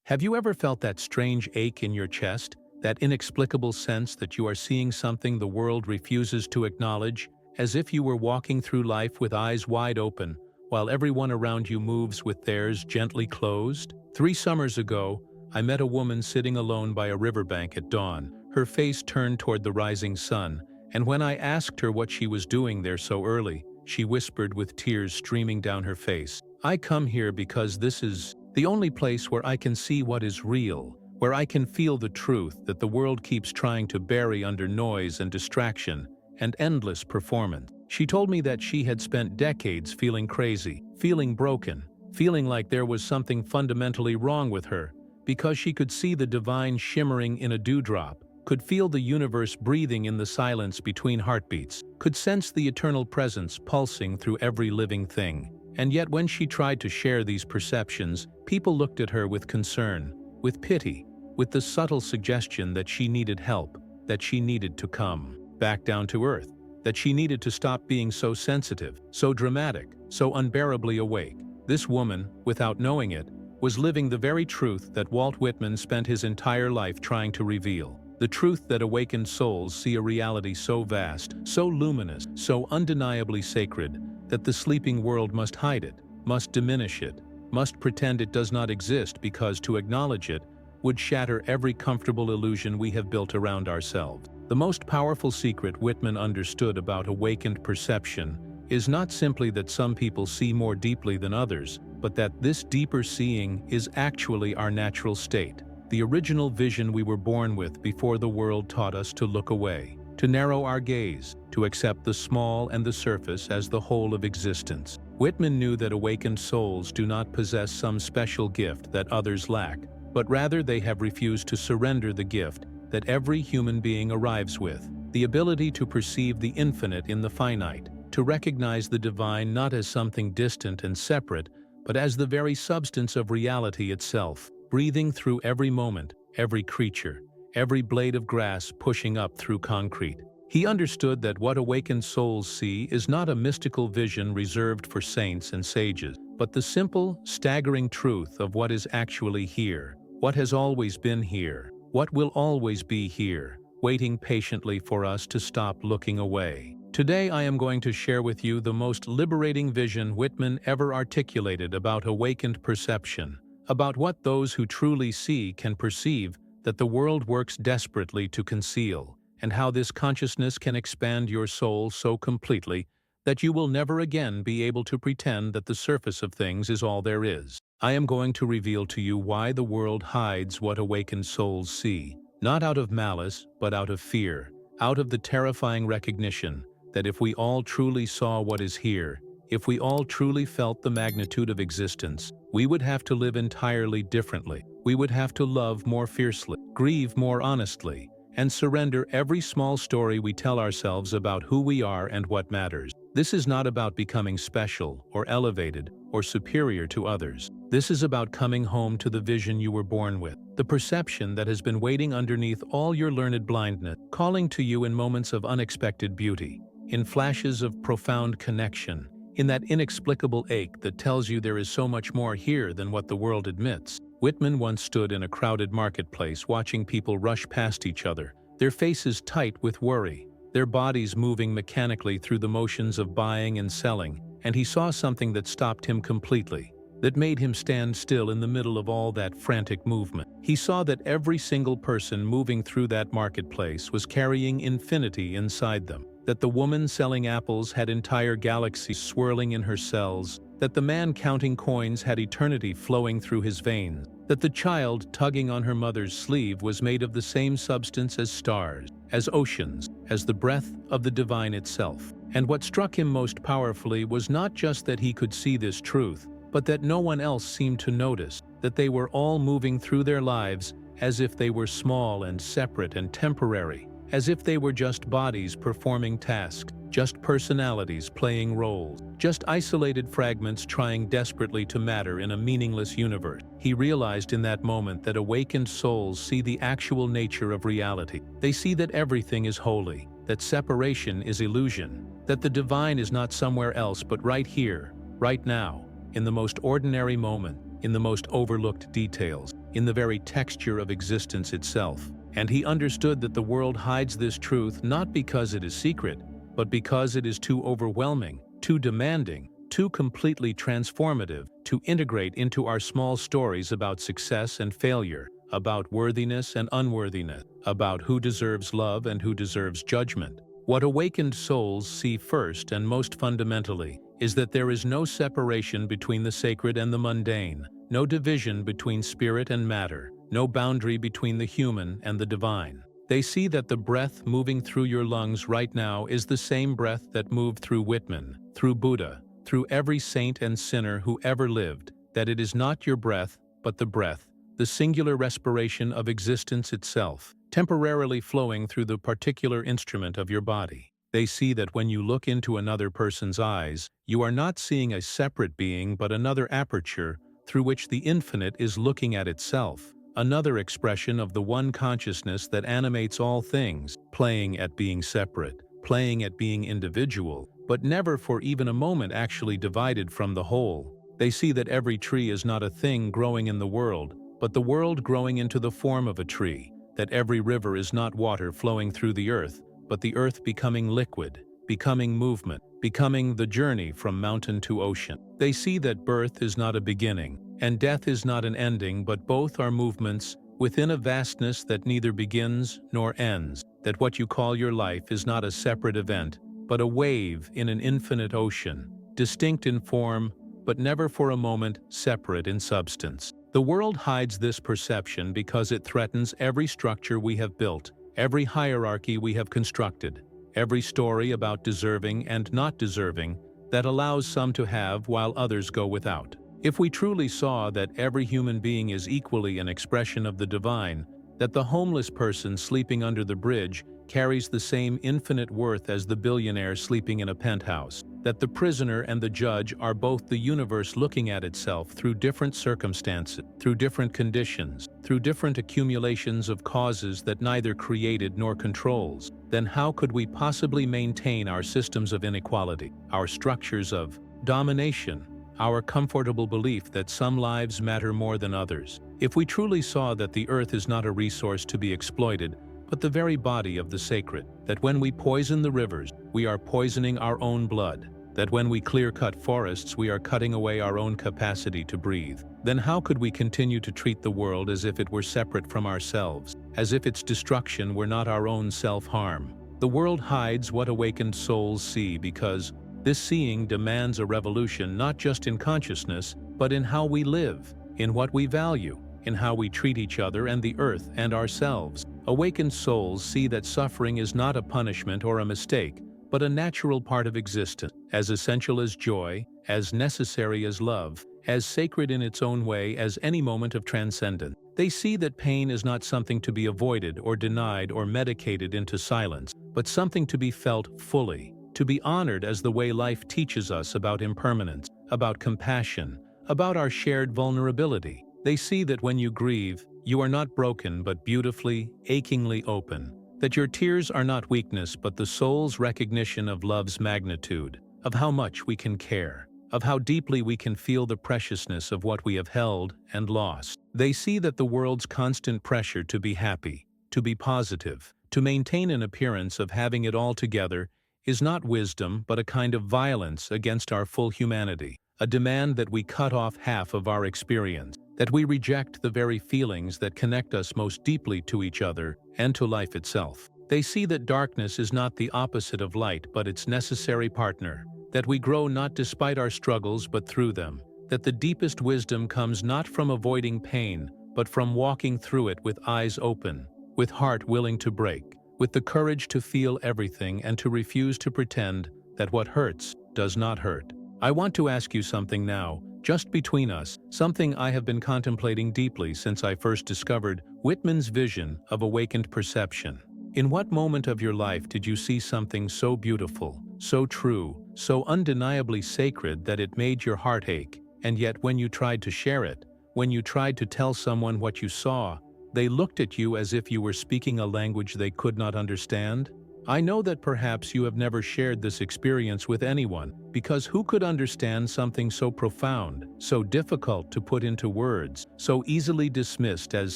Have you ever felt that strange ache in your chest, that inexplicable sense that you are seeing something the world refuses to acknowledge, as if you were walking through life with eyes wide open, while everyone around you moves with theirs gently closed? 3 summers ago, I met a woman sitting alone by a riverbank at dawn, her face turned toward the rising sun, and when I asked her what she was doing there so early, she whispered with tears streaming down her face, "I come here because this is the only place where I can see what is real, where I can feel the truth that the world keeps trying to bury under noise and distraction and endless performance." She told me that she had spent decades feeling crazy, feeling broken, feeling like there was something fundamentally wrong with her, because she could see the divine shimmering in a dewdrop, could feel the universe breathing in the silence between heartbeats, could sense the eternal presence pulsing through every living thing. And yet when she tried to share these perceptions, people looked at her with concern, with pity, with the subtle suggestion that she needed help, that she needed to come back down to earth, that she needed to stop being so sensitive, so dramatic, so unbearably awake. This woman, without knowing it, was living the very truth that Walt Whitman spent his entire life trying to reveal. The truth that awakened souls see a reality so vast, so luminous, so undeniably sacred, that the sleeping world must hide it, must diminish it, must pretend it does not exist because to acknowledge it would shatter every comfortable illusion we have built around ourselves. The most powerful secret Whitman understood about awakened perception is not simply that some people see more deeply than others, but that this deeper seeing is actually our natural state, the original vision we were born with before the world taught us to look away, to narrow our gaze, to accept the small and the surface as the whole of existence. Whitman knew that awakened souls do not possess some special gift that others lack, but rather they have refused to surrender the gift that every human being arrives with, the ability to perceive the infinite in the finite, to recognize the divine not as something distant and separate, but as the very substance of reality itself, breathing through every moment, every creature, every blade of grass pushing up through concrete. He understood that what awakened souls see is not a mystical vision reserved for saints and sages, but the simple, staggering truth of what is actually here, what has always been here, what will always be here, waiting patiently for us to stop looking away. Today I am going to share with you the most liberating vision Whitman ever articulated about awakened perception, about what those who truly see can perceive that the world works desperately to conceal, and how this consciousness can expand your soul so completely that you will never again be able to pretend that the surface of things is all there is. I am going to reveal to you why the world hides what awakened souls see, not out of malice, but out of fear, out of the terrifying recognition that if we all truly saw what is here, if we all truly felt the magnitude of existence, we would have to live entirely differently. We would have to love more fiercely, grieve more honestly, and surrender every small story we tell ourselves about who we are and what matters. This is not about becoming special or elevated or superior to others. This is about coming home to the vision you were born with, the perception that has been waiting underneath all your learned blindness, calling to you in moments of unexpected beauty, in flashes of profound connection, in that inexplicable ache that tells you there is so much more here than what the world admits. Whitman once stood in a crowded marketplace watching people rush past each other, their faces tight with worry, their bodies moving mechanically through the motions of buying and selling, and he saw something that stopped him completely, that made him stand still in the middle of all that frantic movement. He saw that every single person moving through that marketplace was carrying infinity inside them, that the woman selling apples had entire galaxies swirling in her cells, that the man counting coins had eternity flowing through his veins, that the child tugging on her mother's sleeve was made of the same substance as stars, as oceans, as the breath of the divine itself. And what struck him most powerfully was not just that he could see this truth, but that no one else seemed to notice, that they were all moving through their lives as if they were small and separate and temporary, as if they were just bodies performing tasks, just personalities playing roles, just isolated fragments trying desperately to matter in a meaningless universe. He realized in that moment that awakened souls see the actual nature of reality. They see that everything is holy, that separation is illusion, that the divine is not somewhere else but right here, right now, in the most ordinary moment, in the most overlooked details, in the very texture of existence itself. And he understood that the world hides this truth not because it is secret, but because it is too overwhelming, too demanding, too completely transformative to integrate into our small stories about success and failure, about worthiness and unworthiness, about who deserves love and who deserves judgment. What awakened souls see first and most fundamentally is that there is no separation between the sacred and the mundane, no division between spirit and matter, no boundary between the human and the divine. They see that the breath moving through your lungs right now is the same breath that moved through Whitman, through Buddha, through every saint and sinner who ever lived, that it is not your breath, but the breath, the singular respiration of existence itself, temporarily flowing through the particular instrument of your body. They see that when you look into another person's eyes, you are not seeing a separate being but another aperture through which the infinite is looking at itself, another expression of the one consciousness that animates all things, playing at being separate, playing at being individual, but never for even a moment actually divided from the whole. They see that every tree is not a thing growing in the world, but the world growing into the form of a tree, that every river is not water flowing through the earth, but the earth becoming liquid, becoming movement, becoming the journey from mountain to ocean. They see that birth is not a beginning, and death is not an ending, but both are movements within a vastness that neither begins nor ends, that what you call your life is not a separate event, but a wave in an infinite ocean, distinct in form, but never for a moment separate in substance. The world hides this perception because it threatens every structure we have built, every hierarchy we have constructed, every story about deserving and not deserving that allows some to have while others go without. If we truly saw that every human being is equally an expression of the divine, that the homeless person sleeping under the bridge carries the same infinite worth as the billionaire sleeping in a penthouse, that the prisoner and the judge are both the universe looking at itself through different circumstances, through different conditions, through different accumulations of causes that neither created nor controls, then how could we possibly maintain our systems of inequality, our structures of domination, our comfortable belief that some lives matter more than others? If we truly saw that the earth is not a resource to be exploited, but the very body of the sacred, that when we poison the rivers, we are poisoning our own blood, that when we clear-cut forests, we are cutting away our own capacity to breathe, then how could we continue to treat the world as if it were separate from ourselves, as if its destruction were not our own self-harm? The world hides what awakened souls see because this seeing demands a revolution not just in consciousness, but in how we live, in what we value, in how we treat each other and the earth and ourselves. Awakened souls see that suffering is not a punishment or a mistake, but a natural part of existence, as essential as joy, as necessary as love, as sacred in its own way as any moment of transcendence. They see that pain is not something to be avoided or denied or medicated into silence, but something to be felt fully, to be honored as the way life teaches us about impermanence, about compassion, about our shared vulnerability. They see that when you grieve, you are not broken but beautifully, achingly open, that your tears are not weakness but the soul's recognition of love's magnitude, of how much we can care, of how deeply we can feel the preciousness of what we have held and lost. They see that the world's constant pressure to be happy, to be positive, to maintain an appearance of having it all together is not wisdom but a kind of violence against our full humanity, a demand that we cut off half of our experience, that we reject the very feelings that connect us most deeply to each other and to life itself. They see that darkness is not the opposite of light but its necessary partner, that we grow not despite our struggles but through them, that the deepest wisdom comes not from avoiding pain but from walking through it with eyes open, with heart willing to break, with the courage to feel everything and to refuse to pretend that what hurts does not hurt. I want to ask you something now, just between us, something I have been contemplating deeply since I first discovered Whitman's vision of awakened perception. In what moment of your life did you see something so beautiful, so true, so undeniably sacred that it made your heart ache, and yet when you tried to share it, when you tried to tell someone what you saw, they looked at you as if you were speaking a language they could not understand? I know that perhaps you have never shared this experience with anyone, because who could understand something so profound, so difficult to put into words, so easily dismissed as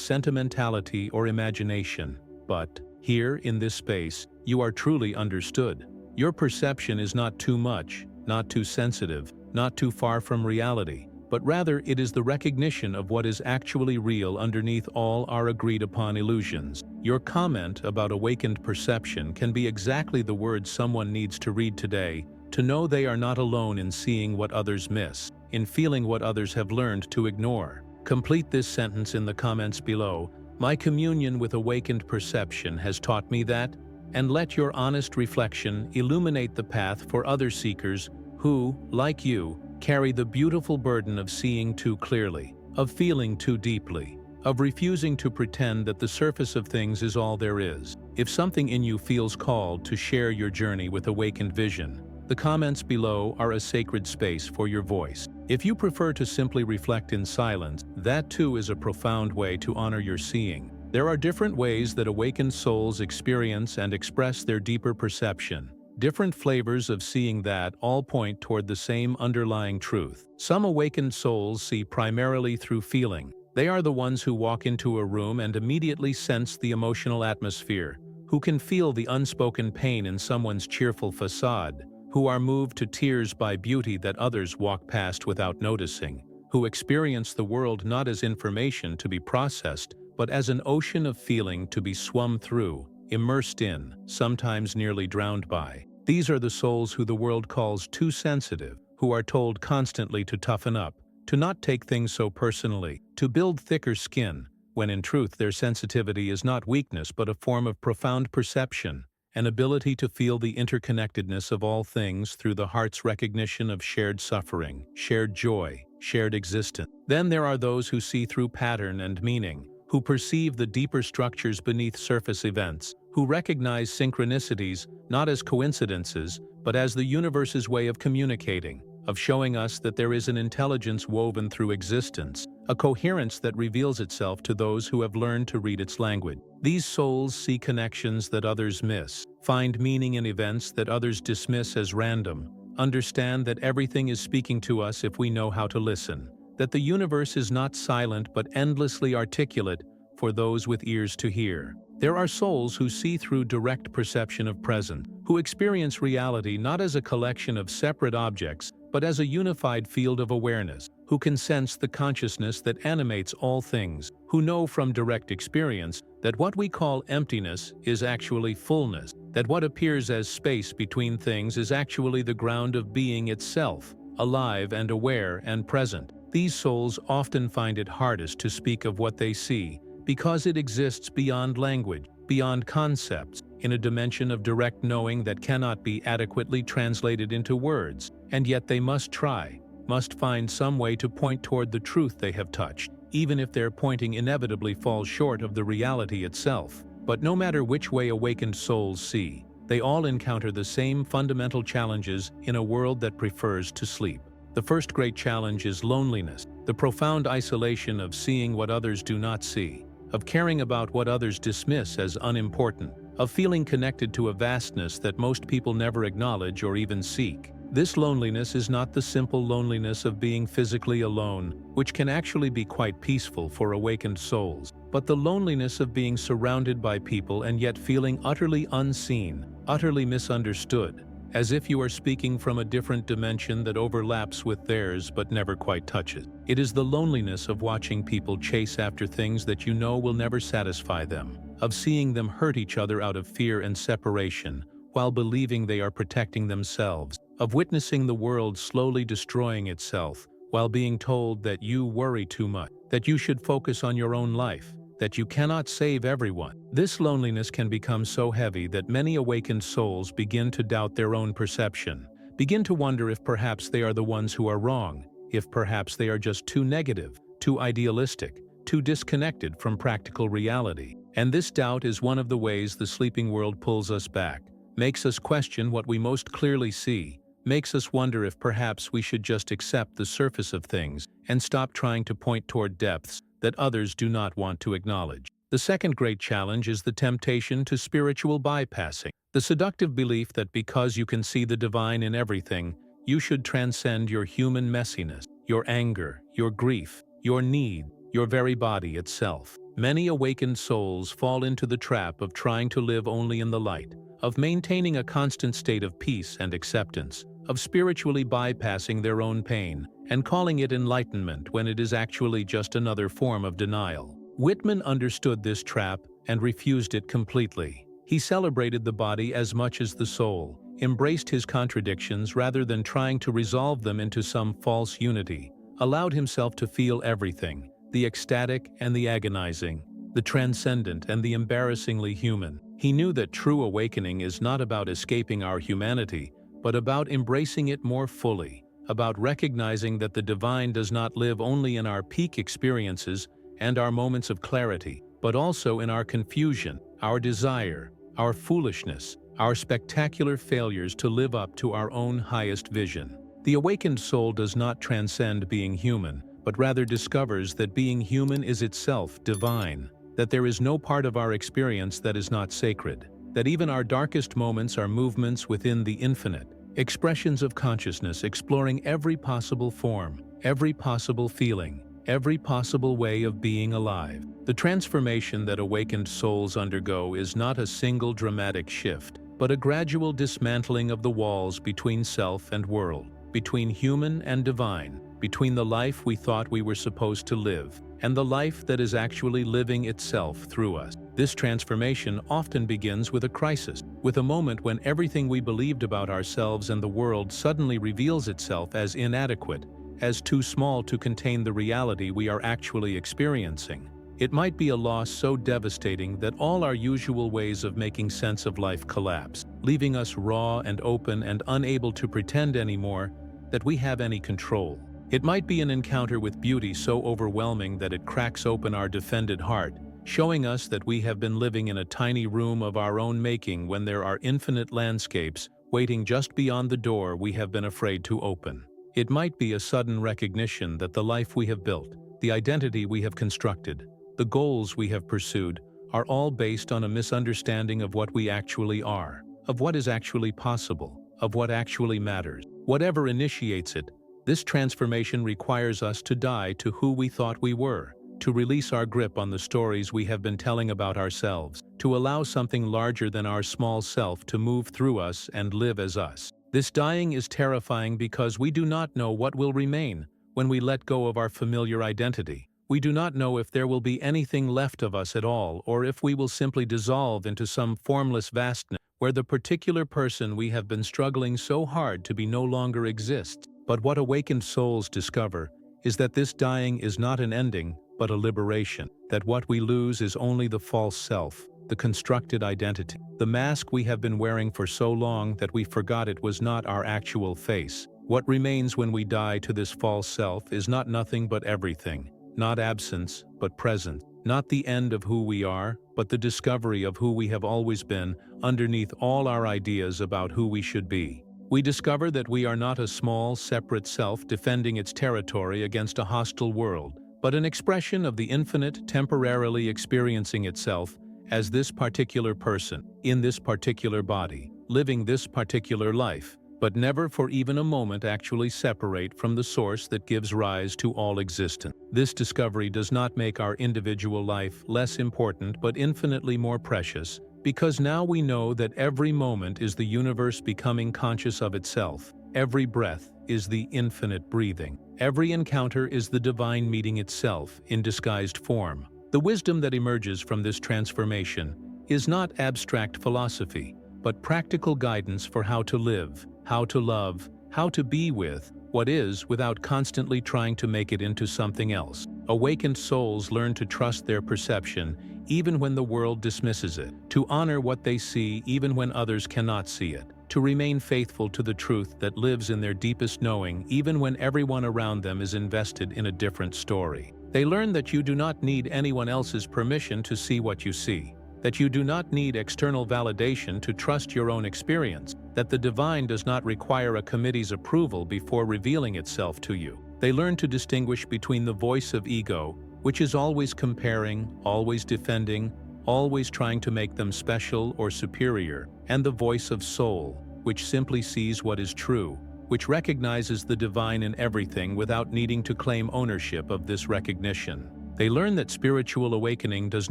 sentimentality or imagination? But, here, in this space, you are truly understood. Your perception is not too much, not too sensitive, not too far from reality, but rather it is the recognition of what is actually real underneath all our agreed-upon illusions. Your comment about awakened perception can be exactly the words someone needs to read today, to know they are not alone in seeing what others miss, in feeling what others have learned to ignore. Complete this sentence in the comments below. My communion with awakened perception has taught me that, and let your honest reflection illuminate the path for other seekers who, like you, carry the beautiful burden of seeing too clearly, of feeling too deeply, of refusing to pretend that the surface of things is all there is. If something in you feels called to share your journey with awakened vision, the comments below are a sacred space for your voice. If you prefer to simply reflect in silence, that too is a profound way to honor your seeing. There are different ways that awakened souls experience and express their deeper perception. Different flavors of seeing that all point toward the same underlying truth. Some awakened souls see primarily through feeling. They are the ones who walk into a room and immediately sense the emotional atmosphere, who can feel the unspoken pain in someone's cheerful facade, who are moved to tears by beauty that others walk past without noticing, who experience the world not as information to be processed, but as an ocean of feeling to be swum through, immersed in, sometimes nearly drowned by. These are the souls who the world calls too sensitive, who are told constantly to toughen up, to not take things so personally, to build thicker skin, when in truth their sensitivity is not weakness but a form of profound perception, an ability to feel the interconnectedness of all things through the heart's recognition of shared suffering, shared joy, shared existence. Then there are those who see through pattern and meaning, who perceive the deeper structures beneath surface events, who recognize synchronicities not as coincidences, but as the universe's way of communicating, of showing us that there is an intelligence woven through existence, a coherence that reveals itself to those who have learned to read its language. These souls see connections that others miss, find meaning in events that others dismiss as random, understand that everything is speaking to us if we know how to listen, that the universe is not silent but endlessly articulate for those with ears to hear. There are souls who see through direct perception of present, who experience reality not as a collection of separate objects, but as a unified field of awareness, who can sense the consciousness that animates all things, who know from direct experience that what we call emptiness is actually fullness, that what appears as space between things is actually the ground of being itself, alive and aware and present. These souls often find it hardest to speak of what they see, because it exists beyond language, beyond concepts, in a dimension of direct knowing that cannot be adequately translated into words, and yet they must try, must find some way to point toward the truth they have touched, even if their pointing inevitably falls short of the reality itself. But no matter which way awakened souls see, they all encounter the same fundamental challenges in a world that prefers to sleep. The first great challenge is loneliness, the profound isolation of seeing what others do not see, of caring about what others dismiss as unimportant, of feeling connected to a vastness that most people never acknowledge or even seek. This loneliness is not the simple loneliness of being physically alone, which can actually be quite peaceful for awakened souls, but the loneliness of being surrounded by people and yet feeling utterly unseen, utterly misunderstood, as if you are speaking from a different dimension that overlaps with theirs but never quite touches. It is the loneliness of watching people chase after things that you know will never satisfy them, of seeing them hurt each other out of fear and separation, while believing they are protecting themselves, of witnessing the world slowly destroying itself, while being told that you worry too much, that you should focus on your own life, that you cannot save everyone. This loneliness can become so heavy that many awakened souls begin to doubt their own perception, begin to wonder if perhaps they are the ones who are wrong, if perhaps they are just too negative, too idealistic, too disconnected from practical reality. And this doubt is one of the ways the sleeping world pulls us back, makes us question what we most clearly see, makes us wonder if perhaps we should just accept the surface of things and stop trying to point toward depths that others do not want to acknowledge. The second great challenge is the temptation to spiritual bypassing. The seductive belief that because you can see the divine in everything, you should transcend your human messiness, your anger, your grief, your need, your very body itself. Many awakened souls fall into the trap of trying to live only in the light, of maintaining a constant state of peace and acceptance, of spiritually bypassing their own pain and calling it enlightenment when it is actually just another form of denial. Whitman understood this trap and refused it completely. He celebrated the body as much as the soul, embraced his contradictions rather than trying to resolve them into some false unity, allowed himself to feel everything, the ecstatic and the agonizing, the transcendent and the embarrassingly human. He knew that true awakening is not about escaping our humanity, but about embracing it more fully, about recognizing that the divine does not live only in our peak experiences and our moments of clarity, but also in our confusion, our desire, our foolishness, our spectacular failures to live up to our own highest vision. The awakened soul does not transcend being human, but rather discovers that being human is itself divine, that there is no part of our experience that is not sacred, that even our darkest moments are movements within the infinite, expressions of consciousness exploring every possible form, every possible feeling, every possible way of being alive. The transformation that awakened souls undergo is not a single dramatic shift, but a gradual dismantling of the walls between self and world, between human and divine, between the life we thought we were supposed to live and the life that is actually living itself through us. This transformation often begins with a crisis, with a moment when everything we believed about ourselves and the world suddenly reveals itself as inadequate, as too small to contain the reality we are actually experiencing. It might be a loss so devastating that all our usual ways of making sense of life collapse, leaving us raw and open and unable to pretend anymore that we have any control. It might be an encounter with beauty so overwhelming that it cracks open our defended heart, showing us that we have been living in a tiny room of our own making when there are infinite landscapes waiting just beyond the door we have been afraid to open. It might be a sudden recognition that the life we have built, the identity we have constructed, the goals we have pursued, are all based on a misunderstanding of what we actually are, of what is actually possible, of what actually matters. Whatever initiates it, this transformation requires us to die to who we thought we were, to release our grip on the stories we have been telling about ourselves, to allow something larger than our small self to move through us and live as us. This dying is terrifying because we do not know what will remain when we let go of our familiar identity. We do not know if there will be anything left of us at all, or if we will simply dissolve into some formless vastness where the particular person we have been struggling so hard to be no longer exists. But what awakened souls discover is that this dying is not an ending, but a liberation, that what we lose is only the false self, the constructed identity, the mask we have been wearing for so long that we forgot it was not our actual face. What remains when we die to this false self is not nothing but everything, not absence, but presence, not the end of who we are, but the discovery of who we have always been underneath all our ideas about who we should be. We discover that we are not a small, separate self defending its territory against a hostile world, but an expression of the infinite temporarily experiencing itself as this particular person, in this particular body, living this particular life, but never for even a moment actually separate from the source that gives rise to all existence. This discovery does not make our individual life less important but infinitely more precious, because now we know that every moment is the universe becoming conscious of itself. Every breath is the infinite breathing. Every encounter is the divine meeting itself in disguised form. The wisdom that emerges from this transformation is not abstract philosophy, but practical guidance for how to live, how to love, how to be with what is without constantly trying to make it into something else. Awakened souls learn to trust their perception even when the world dismisses it, to honor what they see even when others cannot see it, to remain faithful to the truth that lives in their deepest knowing even when everyone around them is invested in a different story. They learn that you do not need anyone else's permission to see what you see, that you do not need external validation to trust your own experience, that the divine does not require a committee's approval before revealing itself to you. They learn to distinguish between the voice of ego which is always comparing, always defending, always trying to make them special or superior, and the voice of soul, which simply sees what is true, which recognizes the divine in everything without needing to claim ownership of this recognition. They learn that spiritual awakening does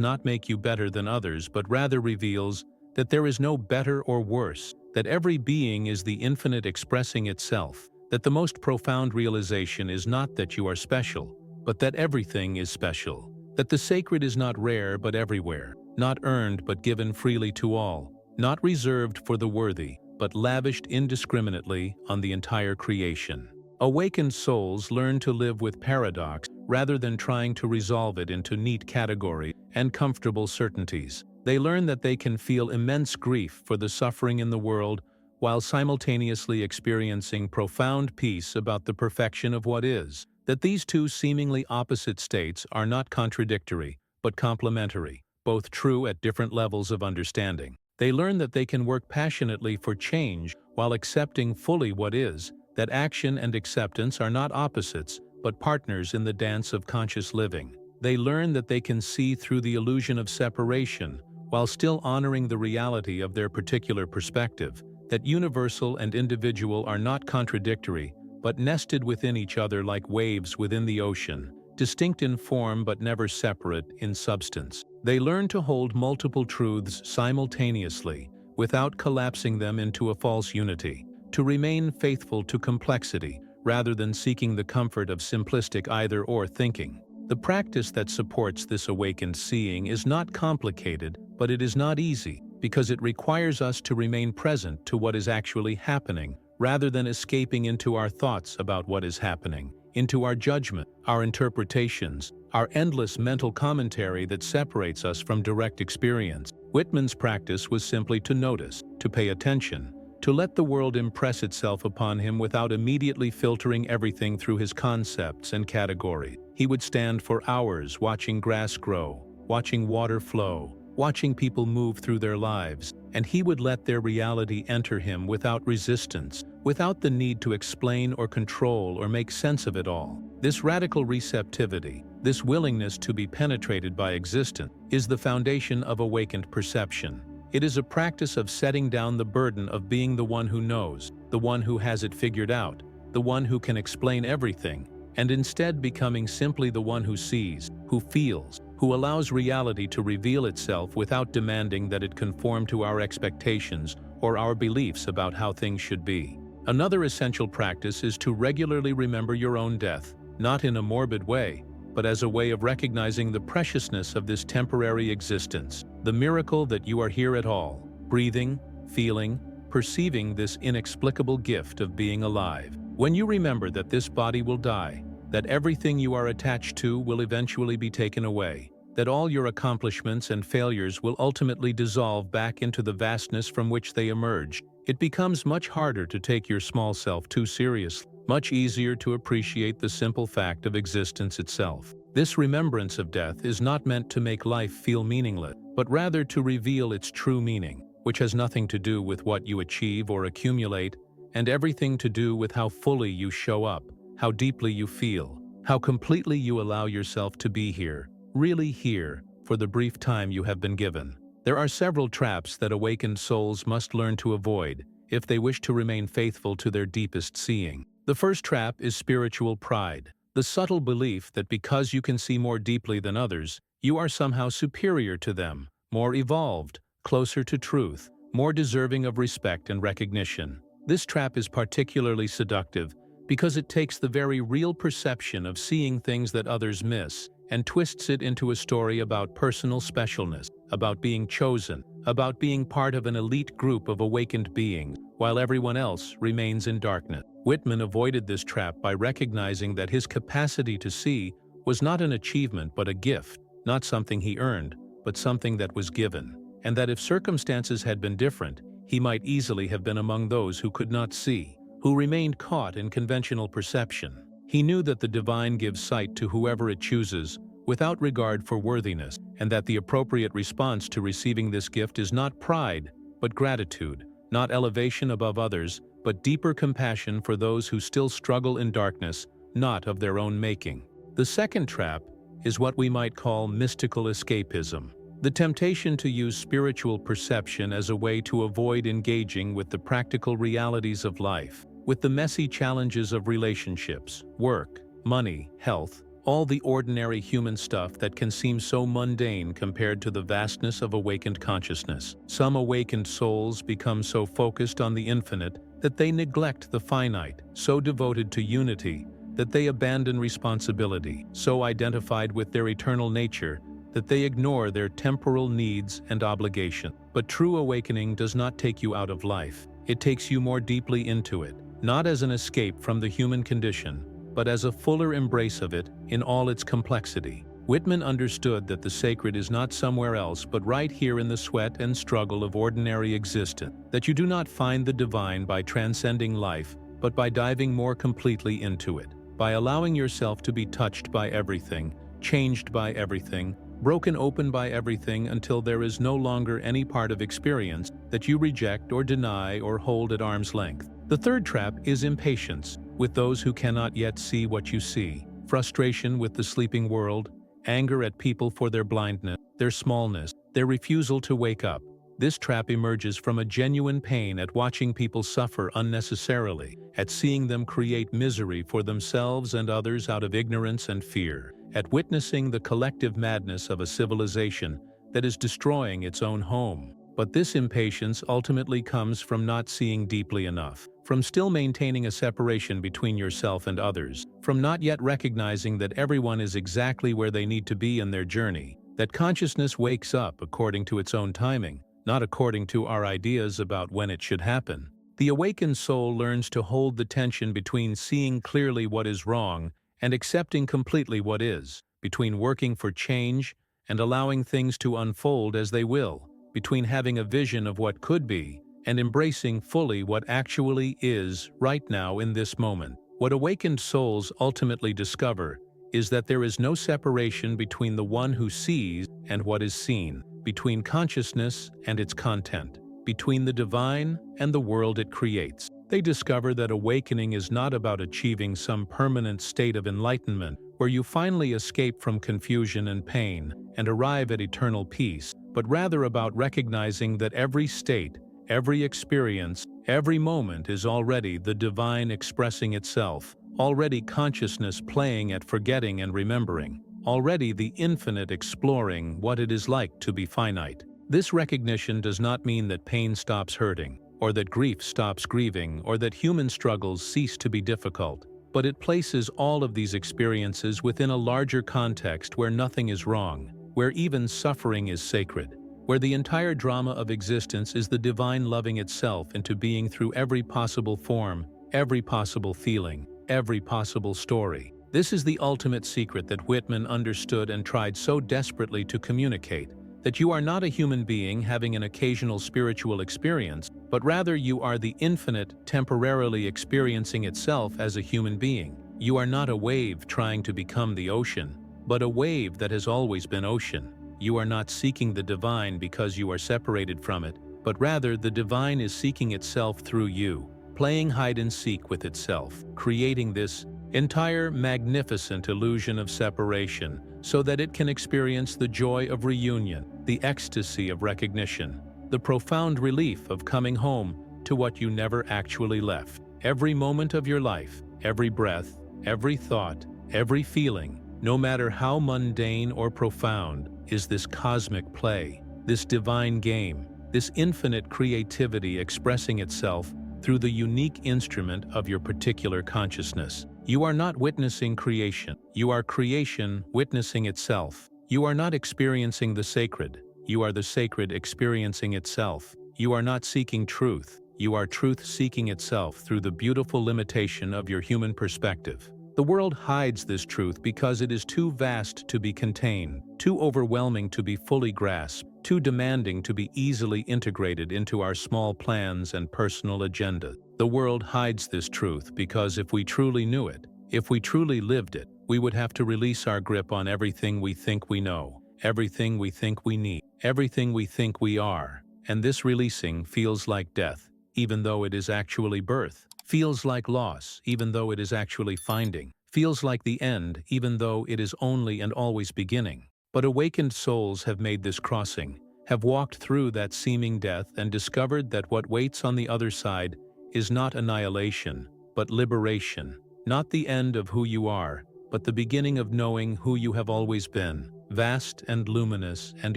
not make you better than others, but rather reveals that there is no better or worse, that every being is the infinite expressing itself, that the most profound realization is not that you are special, but that everything is special, that the sacred is not rare but everywhere, not earned but given freely to all, not reserved for the worthy, but lavished indiscriminately on the entire creation. Awakened souls learn to live with paradox rather than trying to resolve it into neat categories and comfortable certainties. They learn that they can feel immense grief for the suffering in the world while simultaneously experiencing profound peace about the perfection of what is, that these two seemingly opposite states are not contradictory, but complementary, both true at different levels of understanding. They learn that they can work passionately for change while accepting fully what is, that action and acceptance are not opposites, but partners in the dance of conscious living. They learn that they can see through the illusion of separation while still honoring the reality of their particular perspective, that universal and individual are not contradictory, but nested within each other like waves within the ocean, distinct in form but never separate in substance. They learn to hold multiple truths simultaneously, without collapsing them into a false unity, to remain faithful to complexity rather than seeking the comfort of simplistic either-or thinking. The practice that supports this awakened seeing is not complicated, but it is not easy, because it requires us to remain present to what is actually happening, rather than escaping into our thoughts about what is happening, into our judgment, our interpretations, our endless mental commentary that separates us from direct experience. Whitman's practice was simply to notice, to pay attention, to let the world impress itself upon him without immediately filtering everything through his concepts and categories. He would stand for hours watching grass grow, watching water flow, watching people move through their lives, and he would let their reality enter him without resistance, without the need to explain or control or make sense of it all. This radical receptivity, this willingness to be penetrated by existence, is the foundation of awakened perception. It is a practice of setting down the burden of being the one who knows, the one who has it figured out, the one who can explain everything, and instead becoming simply the one who sees, who feels, who allows reality to reveal itself without demanding that it conform to our expectations or our beliefs about how things should be. Another essential practice is to regularly remember your own death, not in a morbid way, but as a way of recognizing the preciousness of this temporary existence, the miracle that you are here at all, breathing, feeling, perceiving this inexplicable gift of being alive. When you remember that this body will die, that everything you are attached to will eventually be taken away, that all your accomplishments and failures will ultimately dissolve back into the vastness from which they emerged, it becomes much harder to take your small self too seriously, much easier to appreciate the simple fact of existence itself. This remembrance of death is not meant to make life feel meaningless, but rather to reveal its true meaning, which has nothing to do with what you achieve or accumulate, and everything to do with how fully you show up, how deeply you feel, how completely you allow yourself to be here, really here, for the brief time you have been given. There are several traps that awakened souls must learn to avoid if they wish to remain faithful to their deepest seeing. The first trap is spiritual pride, the subtle belief that because you can see more deeply than others, you are somehow superior to them, more evolved, closer to truth, more deserving of respect and recognition. This trap is particularly seductive because it takes the very real perception of seeing things that others miss and twists it into a story about personal specialness, about being chosen, about being part of an elite group of awakened beings, while everyone else remains in darkness. Whitman avoided this trap by recognizing that his capacity to see was not an achievement but a gift, not something he earned, but something that was given, and that if circumstances had been different, he might easily have been among those who could not see, who remained caught in conventional perception. He knew that the divine gives sight to whoever it chooses, without regard for worthiness, and that the appropriate response to receiving this gift is not pride, but gratitude, not elevation above others, but deeper compassion for those who still struggle in darkness, not of their own making. The second trap is what we might call mystical escapism. The temptation to use spiritual perception as a way to avoid engaging with the practical realities of life, with the messy challenges of relationships, work, money, health, all the ordinary human stuff that can seem so mundane compared to the vastness of awakened consciousness. Some awakened souls become so focused on the infinite that they neglect the finite, so devoted to unity that they abandon responsibility, so identified with their eternal nature that they ignore their temporal needs and obligations. But true awakening does not take you out of life. It takes you more deeply into it, not as an escape from the human condition, but as a fuller embrace of it in all its complexity. Whitman understood that the sacred is not somewhere else but right here in the sweat and struggle of ordinary existence, that you do not find the divine by transcending life, but by diving more completely into it, by allowing yourself to be touched by everything, changed by everything, broken open by everything until there is no longer any part of experience that you reject or deny or hold at arm's length. The third trap is impatience with those who cannot yet see what you see, frustration with the sleeping world, anger at people for their blindness, their smallness, their refusal to wake up. This trap emerges from a genuine pain at watching people suffer unnecessarily, at seeing them create misery for themselves and others out of ignorance and fear, at witnessing the collective madness of a civilization that is destroying its own home. But this impatience ultimately comes from not seeing deeply enough, from still maintaining a separation between yourself and others, from not yet recognizing that everyone is exactly where they need to be in their journey, that consciousness wakes up according to its own timing, not according to our ideas about when it should happen. The awakened soul learns to hold the tension between seeing clearly what is wrong and accepting completely what is, between working for change and allowing things to unfold as they will, between having a vision of what could be and embracing fully what actually is right now in this moment. What awakened souls ultimately discover is that there is no separation between the one who sees and what is seen, between consciousness and its content, between the divine and the world it creates. They discover that awakening is not about achieving some permanent state of enlightenment where you finally escape from confusion and pain and arrive at eternal peace, but rather about recognizing that every state, every experience, every moment is already the divine expressing itself, already consciousness playing at forgetting and remembering, already the infinite exploring what it is like to be finite. This recognition does not mean that pain stops hurting, or that grief stops grieving, or that human struggles cease to be difficult, but it places all of these experiences within a larger context where nothing is wrong, where even suffering is sacred, where the entire drama of existence is the divine loving itself into being through every possible form, every possible feeling, every possible story. This is the ultimate secret that Whitman understood and tried so desperately to communicate, that you are not a human being having an occasional spiritual experience, but rather you are the infinite temporarily experiencing itself as a human being. You are not a wave trying to become the ocean, but a wave that has always been ocean. You are not seeking the divine because you are separated from it, but rather the divine is seeking itself through you, playing hide and seek with itself, creating this entire magnificent illusion of separation so that it can experience the joy of reunion, the ecstasy of recognition, the profound relief of coming home to what you never actually left. Every moment of your life, every breath, every thought, every feeling, no matter how mundane or profound, is this cosmic play, this divine game, this infinite creativity expressing itself through the unique instrument of your particular consciousness. You are not witnessing creation. You are creation witnessing itself. You are not experiencing the sacred. You are the sacred experiencing itself. You are not seeking truth. You are truth seeking itself through the beautiful limitation of your human perspective. The world hides this truth because it is too vast to be contained, too overwhelming to be fully grasped, too demanding to be easily integrated into our small plans and personal agenda. The world hides this truth because if we truly knew it, if we truly lived it, we would have to release our grip on everything we think we know, everything we think we need, everything we think we are. And this releasing feels like death, even though it is actually birth. Feels like loss, even though it is actually finding. feels like the end even though it is only and always beginning. But awakened souls have made this crossing, have walked through that seeming death and discovered that what waits on the other side is not annihilation, but liberation. Not the end of who you are, but the beginning of knowing who you have always been, vast and luminous and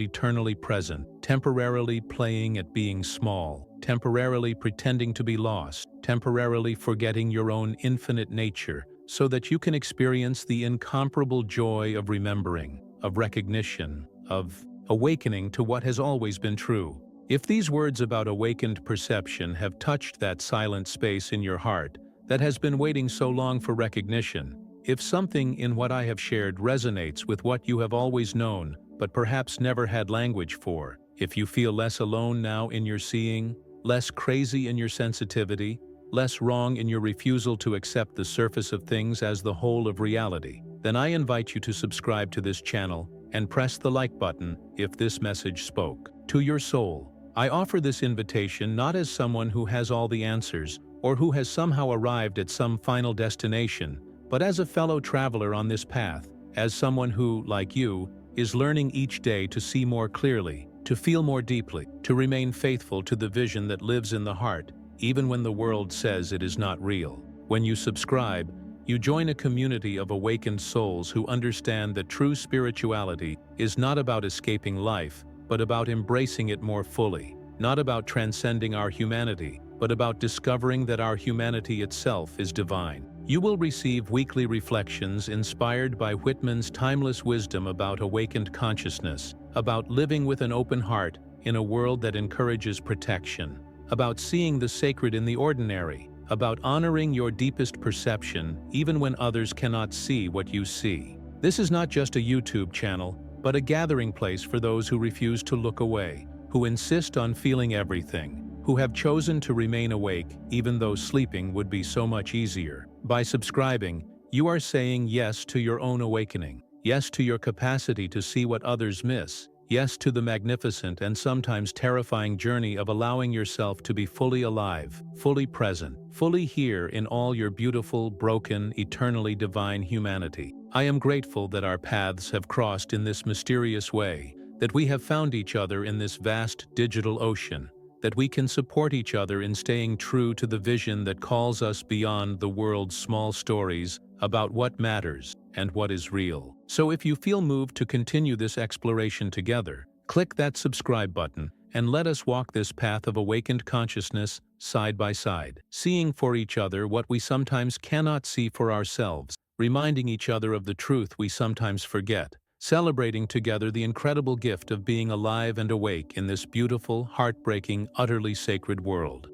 eternally present, temporarily playing at being small, temporarily pretending to be lost, temporarily forgetting your own infinite nature, so that you can experience the incomparable joy of remembering, of recognition, of awakening to what has always been true. If these words about awakened perception have touched that silent space in your heart that has been waiting so long for recognition, if something in what I have shared resonates with what you have always known but perhaps never had language for, if you feel less alone now in your seeing, less crazy in your sensitivity, less wrong in your refusal to accept the surface of things as the whole of reality, then I invite you to subscribe to this channel and press the like button if this message spoke to your soul. I offer this invitation not as someone who has all the answers or who has somehow arrived at some final destination, but as a fellow traveler on this path, as someone who, like you, is learning each day to see more clearly, to feel more deeply, to remain faithful to the vision that lives in the heart, even when the world says it is not real. When you subscribe, you join a community of awakened souls who understand that true spirituality is not about escaping life, but about embracing it more fully, not about transcending our humanity, but about discovering that our humanity itself is divine. You will receive weekly reflections inspired by Whitman's timeless wisdom about awakened consciousness, about living with an open heart in a world that encourages protection, about seeing the sacred in the ordinary, about honoring your deepest perception even when others cannot see what you see. This is not just a YouTube channel, but a gathering place for those who refuse to look away, who insist on feeling everything, who have chosen to remain awake even though sleeping would be so much easier. By subscribing, you are saying yes to your own awakening, yes to your capacity to see what others miss, yes to the magnificent and sometimes terrifying journey of allowing yourself to be fully alive, fully present, fully here in all your beautiful, broken, eternally divine humanity. I am grateful that our paths have crossed in this mysterious way, that we have found each other in this vast digital ocean, that we can support each other in staying true to the vision that calls us beyond the world's small stories about what matters and what is real. So if you feel moved to continue this exploration together, click that subscribe button and let us walk this path of awakened consciousness side by side, seeing for each other what we sometimes cannot see for ourselves, reminding each other of the truth we sometimes forget, celebrating together the incredible gift of being alive and awake in this beautiful, heartbreaking, utterly sacred world.